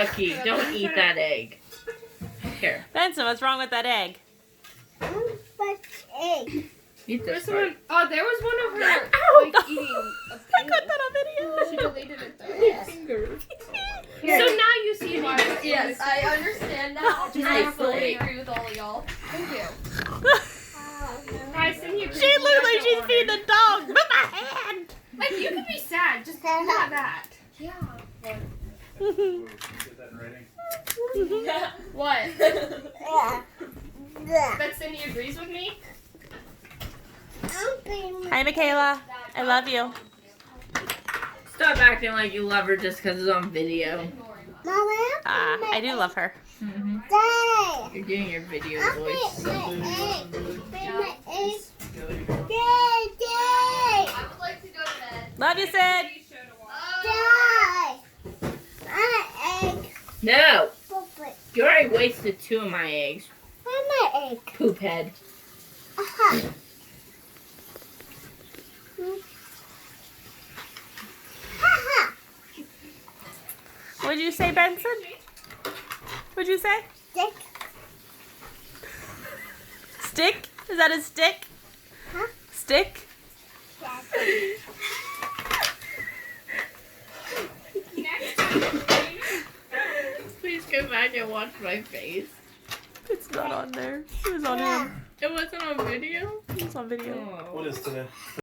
Chucky, don't eat that egg. Here. Benson, what's wrong with that egg? Egg. Eat this Someone, part. oh, there was one of her like eating a I pig. got that on video. She deleted it though. Fingers. So now you see why. Yes, I understand now. I fully agree with all of y'all. Thank you. Guys, send you. She looked like she's feeding a dog. Move my hand. Like you could be sad, just not that. Yeah. What? Yeah. That Cindy agrees with me? Hi, Michaela. I love you. Stop acting like you love her just because it's on video. I do love her. Dad. You're doing your video voice. I would like to go to bed. Love you, Sid. No! You already wasted 2 of my eggs. Poop head. What'd you say, Benson? What'd you say? Stick? Is that a stick? Huh? Stick? Please go back and watch my face. It's not on there. It was on him. It wasn't on video? It was on video. Oh. What is today?